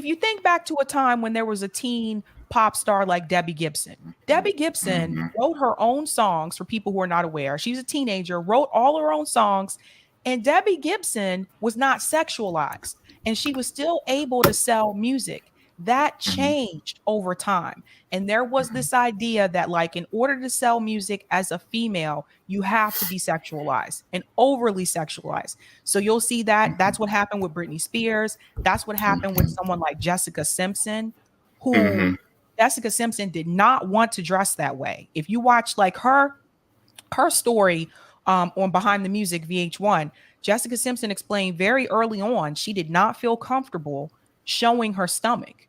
if you think back to a time when there was a teen pop star like Debbie Gibson. Debbie Gibson Mm-hmm. wrote her own songs for people who are not aware. She was a teenager, wrote all her own songs, and Debbie Gibson was not sexualized, and she was still able to sell music. That Mm-hmm. changed over time. And there was this idea that, like, in order to sell music as a female, you have to be sexualized and overly sexualized. So you'll see that that's what happened with Britney Spears. That's what happened with someone like Jessica Simpson, who Mm-hmm. Jessica Simpson did not want to dress that way. If you watch like her story on Behind the Music VH1, Jessica Simpson explained very early on she did not feel comfortable showing her stomach.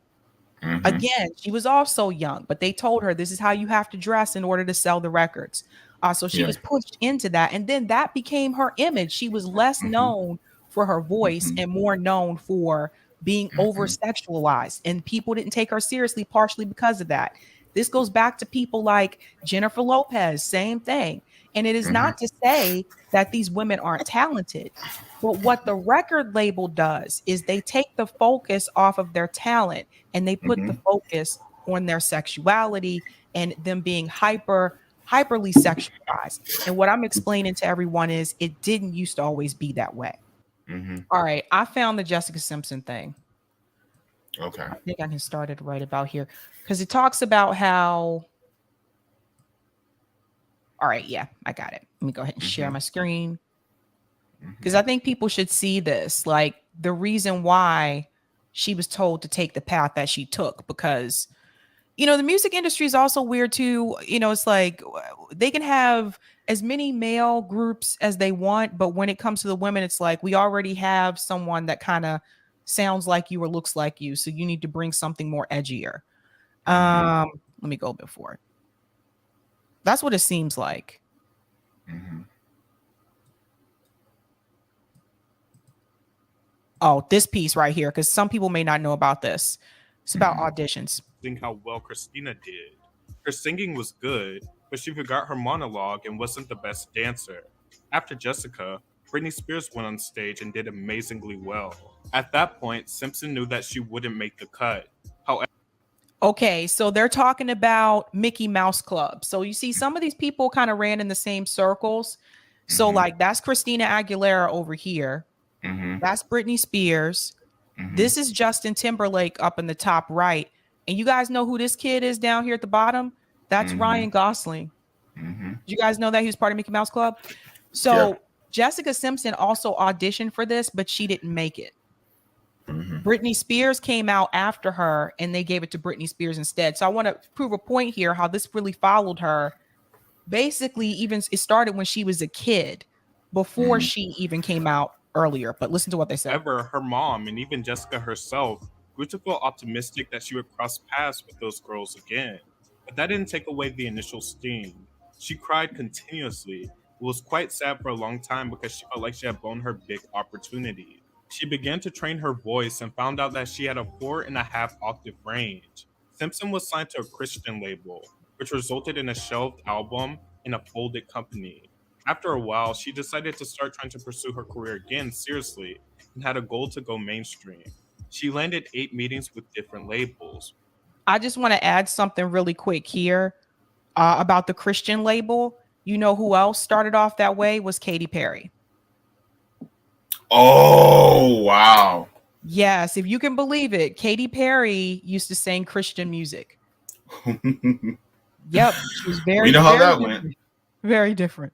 Mm-hmm. Again, she was also young, but they told her this is how you have to dress in order to sell the records. So she Yeah. was pushed into that. And then that became her image. She was less Mm-hmm. known for her voice Mm-hmm. and more known for being over Mm-hmm. sexualized. And people didn't take her seriously, partially because of that. This goes back to people like Jennifer Lopez, same thing. And it is Mm-hmm. not to say that these women aren't talented. But what the record label does is they take the focus off of their talent and they put the Mm-hmm. focus on their sexuality and them being hyperly sexualized. And what I'm explaining to everyone is it didn't used to always be that way. Mm-hmm. All right, I found the Jessica Simpson thing. Okay. I think I can start it right about here because it talks about how. All right, yeah, I got it. Let me go ahead and share Mm-hmm. my screen because Mm-hmm. I think people should see this, like the reason why she was told to take the path that she took. Because the music industry is also weird too. It's like they can have as many male groups as they want, but when it comes to the women, it's like we already have someone that kind of sounds like you or looks like you, so you need to bring something more edgier. Mm-hmm. Let me go before it. That's what it seems like. Mm-hmm. Oh, this piece right here, because some people may not know about this. It's about Mm-hmm. auditions. How well Christina did. Her singing was good, but she forgot her monologue and wasn't the best dancer. After Jessica, Britney Spears went on stage and did amazingly well. At that point, Simpson knew that she wouldn't make the cut. However, Okay, so they're talking about Mickey Mouse Club. So you see, some of these people kind of ran in the same circles. So, Mm-hmm. like, that's Christina Aguilera over here. Mm-hmm. That's Britney Spears. Mm-hmm. This is Justin Timberlake up in the top right. And you guys know who this kid is down here at the bottom? That's Mm-hmm. Ryan Gosling. Mm-hmm. Did you guys know that he was part of Mickey Mouse Club? Yeah. So Jessica Simpson also auditioned for this, but she didn't make it. Mm-hmm. Britney Spears came out after her and they gave it to Britney Spears instead. So I want to prove a point here how this really followed her. Basically, even it started when she was a kid before Mm-hmm. she even came out earlier. But listen to what they said. her mom and even Jessica herself grew to feel optimistic that she would cross paths with those girls again. But that didn't take away the initial sting. She cried continuously. It was quite sad for a long time because she felt like she had blown her big opportunity. She began to train her voice and found out that she had a 4.5 octave range. Simpson was signed to a Christian label, which resulted in a shelved album and a folded company. After a while, she decided to start trying to pursue her career again seriously and had a goal to go mainstream. She landed 8 meetings with different labels. I just want to add something really quick here about the Christian label. You know who else started off that way was Katy Perry. Oh wow. Yes, if you can believe it, Katy Perry used to sing Christian music. Yep, she was We very, know how very that went. different. Very different.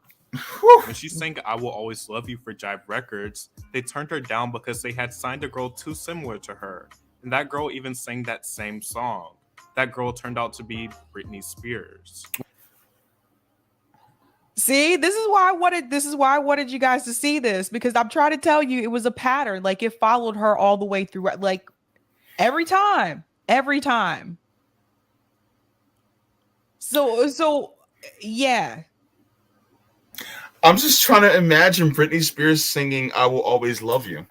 Whew. When she sang I Will Always Love You for Jive Records, they turned her down because they had signed a girl too similar to her. And that girl even sang that same song. That girl turned out to be Britney Spears. See, this is why I wanted you guys to see this, because I'm trying to tell you it was a pattern. Like, it followed her all the way through, like every time. Every time. So yeah. I'm just trying to imagine Britney Spears singing "I Will Always Love You."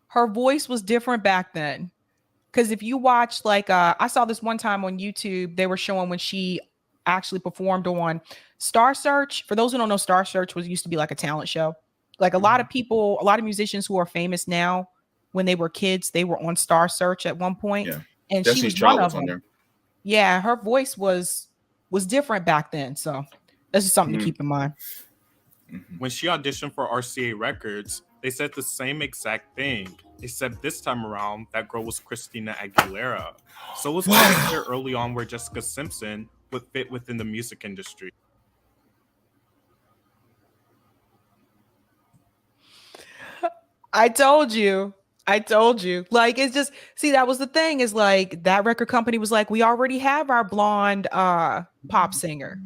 Her voice was different back then. Because if you watch, like, I saw this one time on YouTube, they were showing when she actually performed on Star Search. For those who don't know, Star Search was used to be like a talent show. Like, a lot of people, a lot of musicians who are famous now, when they were kids. They were on Star Search at one point, Yeah, and she Destiny's was one Child of was on them. there. Yeah, her voice was different back then. So this is something to Mm-hmm. keep in mind. Mm-hmm. When she auditioned for RCA Records, they said the same exact thing, except this time around, that girl was Christina Aguilera. So it was pretty clear Wow. early on where Jessica Simpson would fit within the music industry. I told you. I told you. Like it's just see that was the thing is like that record company was like we already have our blonde pop singer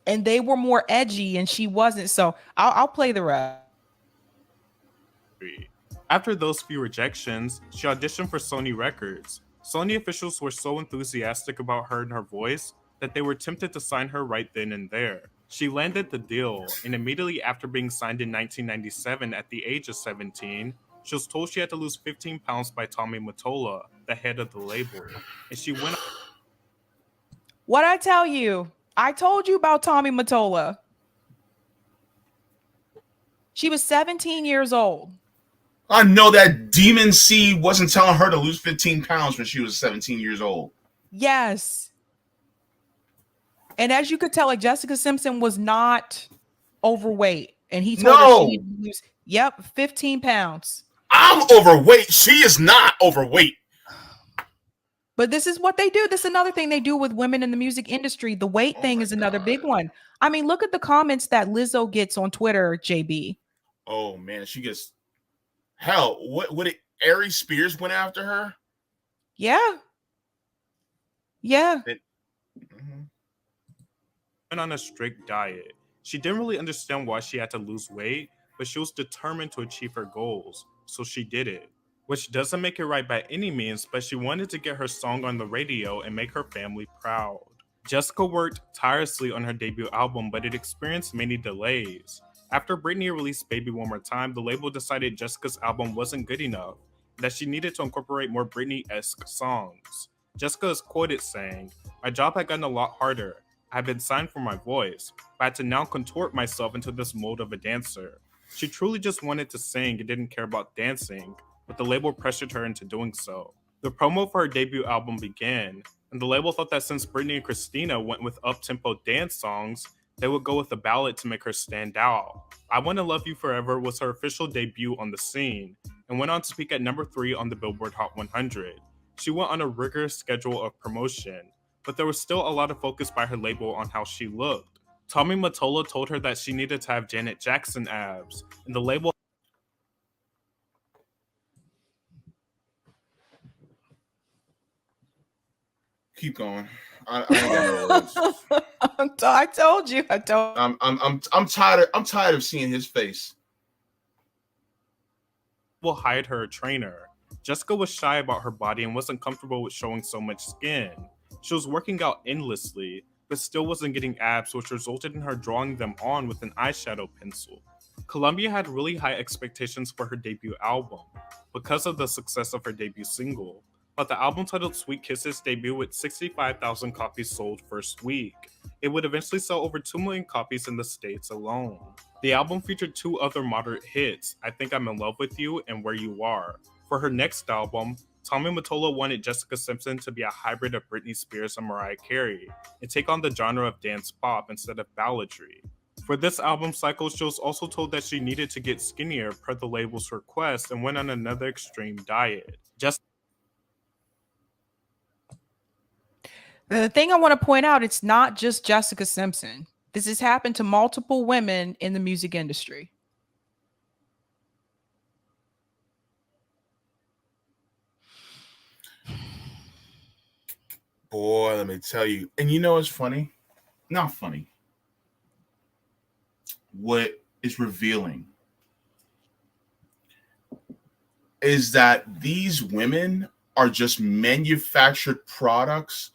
and they were more edgy and she wasn't. So I'll play the rest. After those few rejections, she auditioned for Sony Records. Sony officials were so enthusiastic about her and her voice that they were tempted to sign her right then and there. She landed the deal, and immediately after being signed in 1997 at the age of 17, she was told she had to lose 15 pounds by Tommy Mottola, the head of the label, and she went What I tell you? I told you about Tommy Mottola. She was 17 years old. I know that Demon C wasn't telling her to lose 15 pounds when she was 17 years old. Yes. And as you could tell, like Jessica Simpson was not overweight. And he told her she No, needed to lose, yep, 15 pounds. I'm overweight. She is not overweight. But this is what they do. This is another thing they do with women in the music industry. The weight Oh thing my is another big god. one. I mean, look at the comments that Lizzo gets on Twitter, JB. Oh man, she gets hell. What it? Ari Spears went after her. Yeah. Yeah. Mhm. on a strict diet. She didn't really understand why she had to lose weight, but she was determined to achieve her goals, so she did it. Which doesn't make it right by any means, but she wanted to get her song on the radio and make her family proud. Jessica worked tirelessly on her debut album, but it experienced many delays. After Britney released Baby One More Time, the label decided Jessica's album wasn't good enough, and that she needed to incorporate more Britney esque songs. Jessica is quoted saying, "My job had gotten a lot harder. I had been signed for my voice, but I had to now contort myself into this mold of a dancer." She truly just wanted to sing and didn't care about dancing, but the label pressured her into doing so. The promo for her debut album began, and the label thought that since Britney and Christina went with up-tempo dance songs, they would go with a ballad to make her stand out. I Wanna Love You Forever was her official debut on the scene, and went on to peak at number 3 on the Billboard Hot 100. She went on a rigorous schedule of promotion, but there was still a lot of focus by her label on how she looked. Tommy Mottola told her that she needed to have Janet Jackson abs, and the label Keep going. I ain't got no words. I told you. I told I'm tired of seeing his face. hired her a trainer. Jessica was shy about her body and wasn't comfortable with showing so much skin. She was working out endlessly, but still wasn't getting abs, which resulted in her drawing them on with an eyeshadow pencil. Columbia had really high expectations for her debut album because of the success of her debut single, but the album titled Sweet Kisses debuted with 65,000 copies sold first week. It would eventually sell over 2 million copies in the States alone. The album featured two other moderate hits, I Think I'm in Love with You and Where You Are. For her next album, Tommy Mottola wanted Jessica Simpson to be a hybrid of Britney Spears and Mariah Carey, and take on the genre of dance pop instead of balladry. For this album cycle, she was also told that she needed to get skinnier per the label's request and went on another extreme diet. the thing I want to point out, it's not just Jessica Simpson. This has happened to multiple women in the music industry. Boy, let me tell you. And you know what's funny? Not funny. What is revealing is that these women are just manufactured products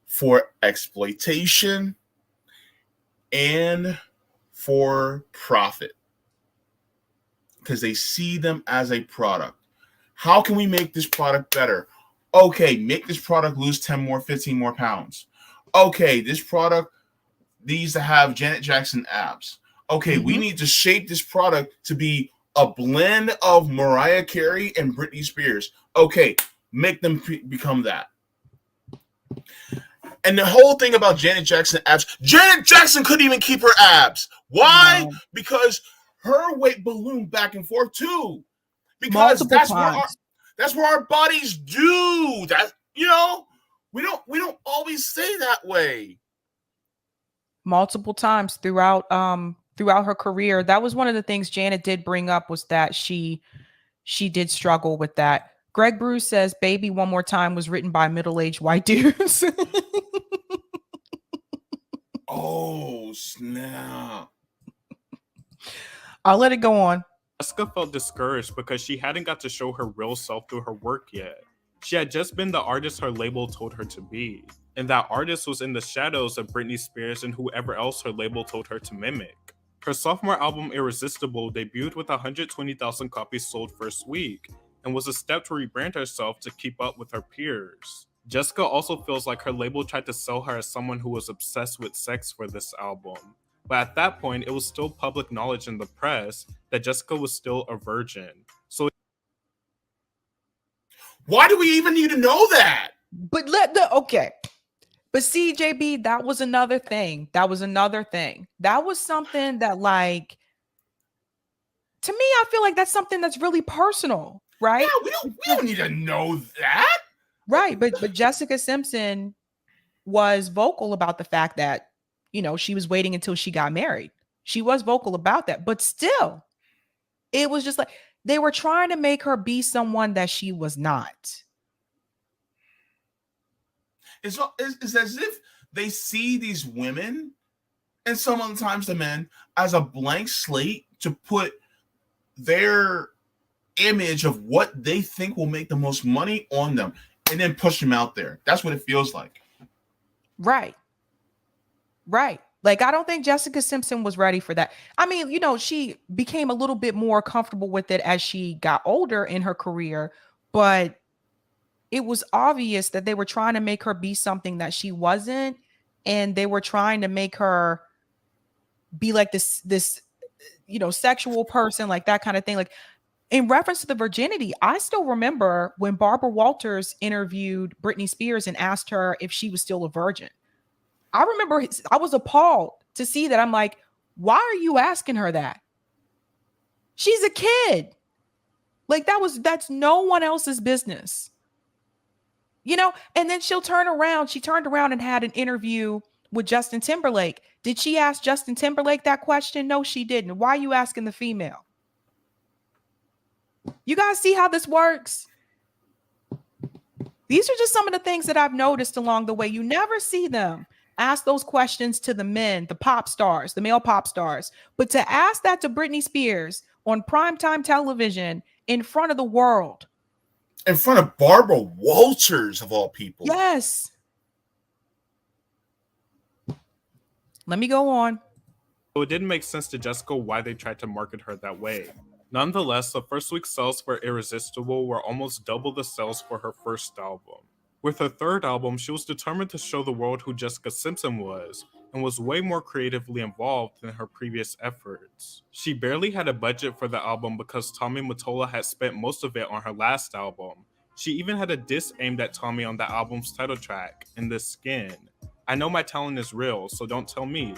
for exploitation and for profit because they see them as a product. How can we make this product better? Okay, make this product lose 10 more, 15 more pounds. Okay, this product needs to have Janet Jackson abs. Okay, we Mhm. need to shape this product to be a blend of Mariah Carey and Britney Spears. Okay, make them become that. And the whole thing about Janet Jackson abs, Janet Jackson couldn't even keep her abs. Why? No. Because her weight ballooned back and forth too. Because Multiple times. that's where our bodies do. That, you know, we don't always say that way. Multiple times throughout her career. That was one of the things Janet did bring up, was that she did struggle with that. Greg Bruce says Baby One More Time was written by middle-aged white dudes. Oh, snap. I'll let it go on. Jessica felt discouraged because she hadn't got to show her real self through her work yet. She had just been the artist her label told her to be, and that artist was in the shadows of Britney Spears and whoever else her label told her to mimic. Her sophomore album Irresistible debuted with 120,000 copies sold first week, and was a step to rebrand herself to keep up with her peers. Jessica also feels like her label tried to sell her as someone who was obsessed with sex for this album. But at that point, it was still public knowledge in the press that Jessica was still a virgin. So why do we even need to know that? But But see, JB, that was another thing. That was something that, like, to me, I feel like that's something that's really personal, right? Yeah, we don't need to know that. Right. But Jessica Simpson was vocal about the fact that, she was waiting until she got married. She was vocal about that. But still, it was just like they were trying to make her be someone that she was not. It's as if they see these women, and sometimes the men, as a blank slate to put their image of what they think will make the most money on them, and then push them out there. That's what it feels like. Right. Like, I don't think Jessica Simpson was ready for that. I mean, she became a little bit more comfortable with it as she got older in her career, but it was obvious that they were trying to make her be something that she wasn't, and they were trying to make her be like this sexual person, like that kind of thing. Like, in reference to the virginity, I still remember when Barbara Walters interviewed Britney Spears and asked her if she was still a virgin. I remember I was appalled to see that. I'm like, why are you asking her that? She's a kid. Like, that's no one else's business. And then she turned around and had an interview with Justin Timberlake. Did she ask Justin Timberlake that question? No, she didn't. Why are you asking the female? You guys see how this works? These are just some of the things that I've noticed along the way. You never see them ask those questions to the men, the pop stars, the male pop stars. But to ask that to Britney Spears on primetime television in front of the world. In front of Barbara Walters, of all people. Yes. Let me go on. So it didn't make sense to Jessica why they tried to market her that way. Nonetheless, the first week sales for Irresistible were almost double the sales for her first album. With her third album, she was determined to show the world who Jessica Simpson was, and was way more creatively involved than her previous efforts. She barely had a budget for the album because Tommy Mottola had spent most of it on her last album. She even had a diss aimed at Tommy on the album's title track, In the Skin. I know my talent is real, so don't tell me.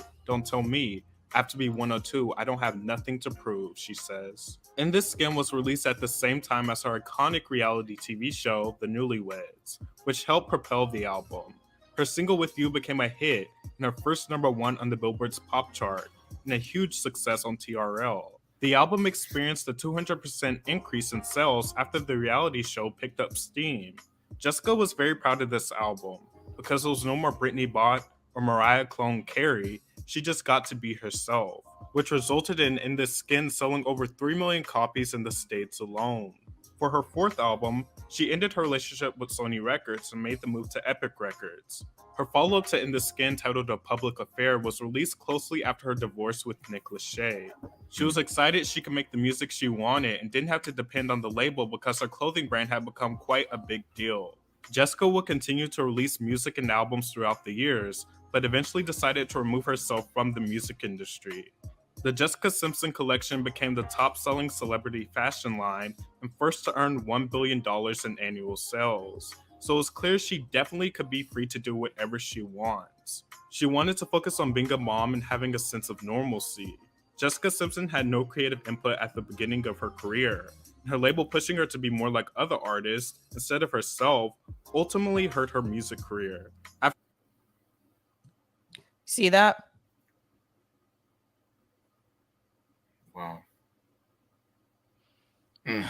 I have to be 102. I don't have nothing to prove, she says. In This Skin was released at the same time as her iconic reality TV show, The Newlyweds, which helped propel the album. Her single With You became a hit and her first #1 on the Billboard's pop chart, and a huge success on TRL. The album experienced a 200% increase in sales after the reality show picked up steam. Jessica was very proud of this album. Because there was no more Britney bot or Mariah clone Carey, she just got to be herself, which resulted in This Skin selling over 3 million copies in the States alone. For her fourth album, she ended her relationship with Sony Records and made the move to Epic Records. Her follow-up to In the Skin, titled A Public Affair, was released closely after her divorce with Nick Lachey. She was excited she could make the music she wanted and didn't have to depend on the label because her clothing brand had become quite a big deal. Jessica would continue to release music and albums throughout the years, but eventually decided to remove herself from the music industry. The Jessica Simpson collection became the top selling celebrity fashion line and first to earn $1 billion in annual sales. So it's clear she definitely could be free to do whatever she wants. She wanted to focus on being a mom and having a sense of normalcy. Jessica Simpson had no creative input at the beginning of her career, and her label pushing her to be more like other artists instead of herself ultimately hurt her music career. See that? Wow. Mm.